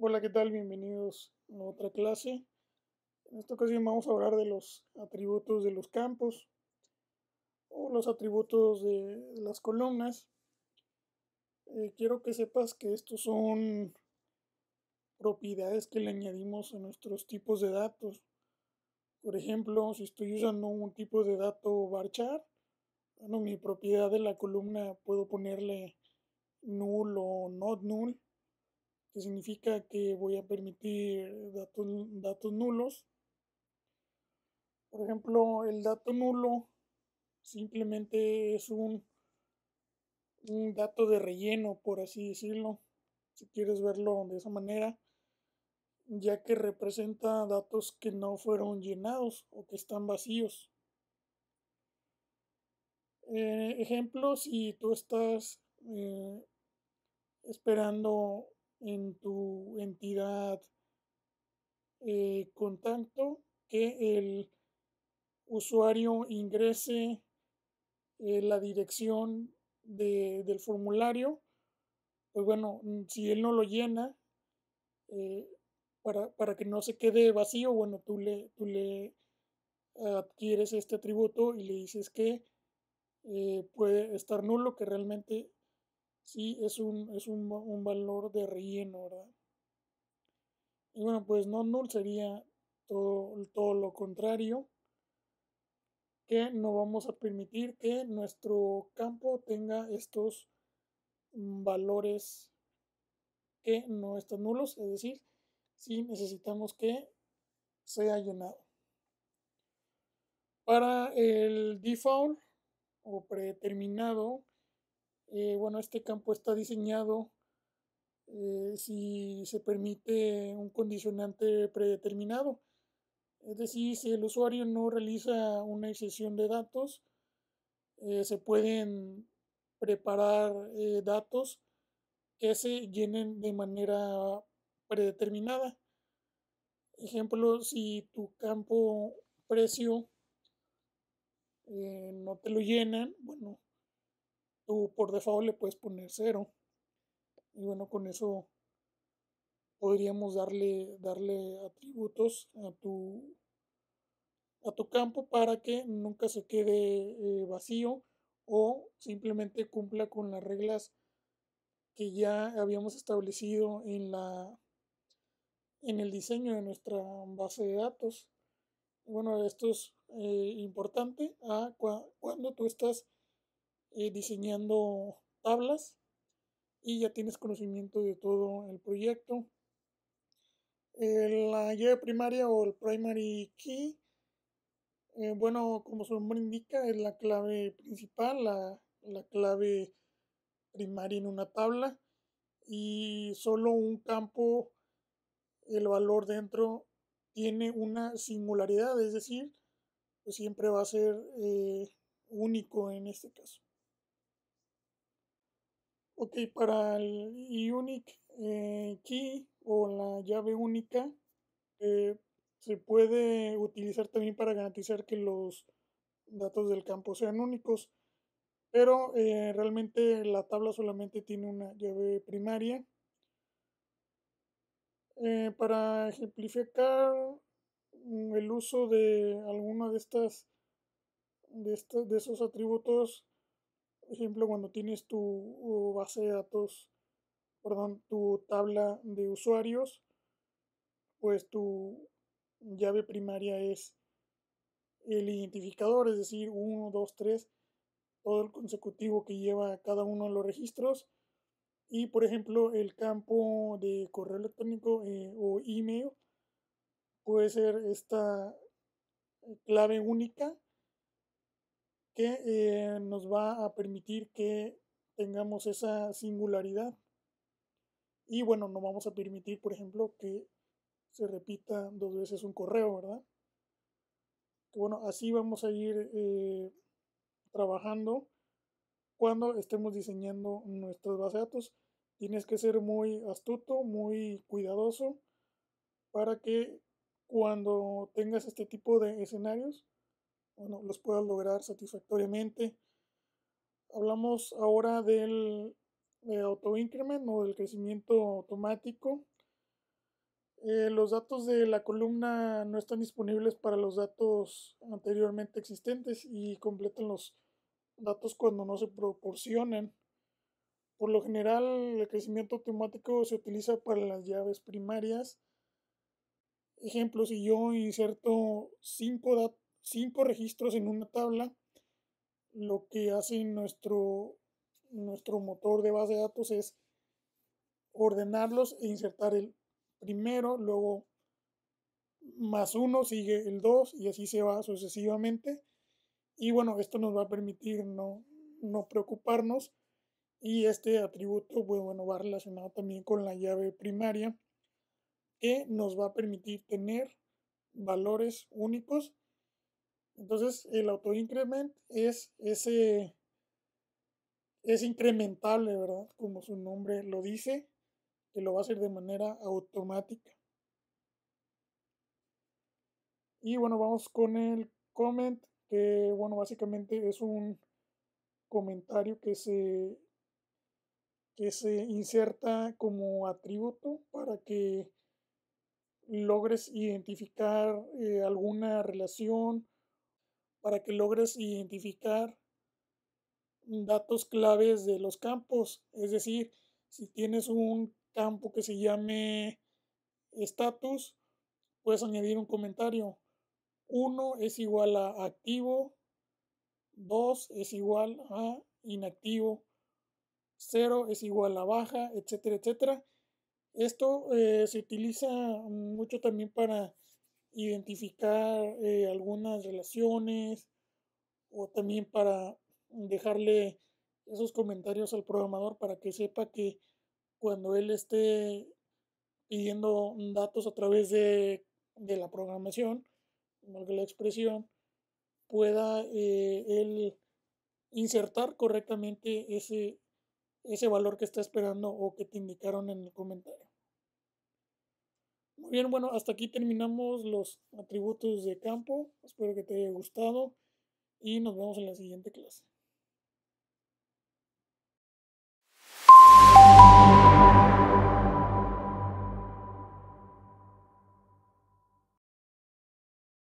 Hola, ¿qué tal? Bienvenidos a otra clase. En esta ocasión vamos a hablar de los atributos de los campos o los atributos de las columnas. Quiero que sepas que estos son propiedades que le añadimos a nuestros tipos de datos. Por ejemplo, si estoy usando un tipo de dato varchar, bueno, mi propiedad de la columna puedo ponerle null o not null, que significa que voy a permitir datos nulos. Por ejemplo, el dato nulo simplemente es un dato de relleno, por así decirlo, si quieres verlo de esa manera, ya que representa datos que no fueron llenados o que están vacíos. Ejemplo, si tú estás esperando en tu entidad contacto que el usuario ingrese la dirección del formulario, pues bueno, si él no lo llena, eh, para que no se quede vacío, bueno, tú le adquieres este atributo y le dices que puede estar nulo, que realmente sí es un valor de relleno, ¿verdad? Y bueno, pues no null sería todo lo contrario, que no vamos a permitir que nuestro campo tenga estos valores que no están nulos, es decir, si necesitamos que sea llenado. Para el default o predeterminado, bueno, este campo está diseñado si se permite un condicionante predeterminado. Es decir, si el usuario no realiza una excesión de datos, se pueden preparar datos que se llenen de manera predeterminada. Ejemplo, si tu campo precio no te lo llenan, bueno, tú por default le puedes poner cero. Y bueno, con eso podríamos darle atributos a tu campo para que nunca se quede vacío o simplemente cumpla con las reglas que ya habíamos establecido en el diseño de nuestra base de datos. Y bueno, esto es importante cuando tú estás diseñando tablas y ya tienes conocimiento de todo el proyecto. La llave primaria o el primary key, bueno, como su nombre indica, es la clave principal, la clave primaria en una tabla y solo un campo, el valor dentro tiene una singularidad, es decir, pues siempre va a ser único en este caso. Ok, para el unique key o la llave única, eh, se puede utilizar también para garantizar que los datos del campo sean únicos, pero realmente la tabla solamente tiene una llave primaria. Para ejemplificar el uso de alguna de esos atributos, por ejemplo, cuando tienes tu base de datos, perdón, tu tabla de usuarios, pues tu llave primaria es el identificador, es decir, uno 2 3 todo el consecutivo que lleva cada uno de los registros. Y por ejemplo, el campo de correo electrónico o email puede ser esta clave única que nos va a permitir que tengamos esa singularidad. Y bueno, no vamos a permitir, por ejemplo, que se repita dos veces un correo, ¿verdad? Que bueno, así vamos a ir trabajando cuando estemos diseñando nuestras bases de datos. Tienes que ser muy astuto, muy cuidadoso para que cuando tengas este tipo de escenarios, bueno, los puedas lograr satisfactoriamente. Hablamos ahora del auto increment o del crecimiento automático. Los datos de la columna no están disponibles para los datos anteriormente existentes y completan los datos cuando no se proporcionan. Por lo general, el crecimiento automático se utiliza para las llaves primarias. Ejemplo, si yo inserto 5 registros en una tabla, lo que hace nuestro motor de base de datos es ordenarlos e insertar el primero, luego más uno sigue el 2 y así se va sucesivamente. Y bueno, esto nos va a permitir no preocuparnos. Y este atributo, pues, bueno, va relacionado también con la llave primaria, que nos va a permitir tener valores únicos. Entonces, el autoincrement es incrementable, ¿verdad? Como su nombre lo dice, que lo va a hacer de manera automática. Y bueno, vamos con el comment, que bueno, básicamente es un comentario que se inserta como atributo para que logres identificar alguna relación, para que logres identificar datos claves de los campos. Es decir, si tienes un campo que se llame status, puedes añadir un comentario. 1 es igual a activo, 2 es igual a inactivo, 0 es igual a baja, etcétera, etcétera. Esto se utiliza mucho también para identificar algunas relaciones o también para dejarle esos comentarios al programador para que sepa que cuando él esté pidiendo datos a través de la programación, valga la expresión, pueda él insertar correctamente ese valor que está esperando o que te indicaron en el comentario. Muy bien, bueno, hasta aquí terminamos los atributos de campo. Espero que te haya gustado y nos vemos en la siguiente clase.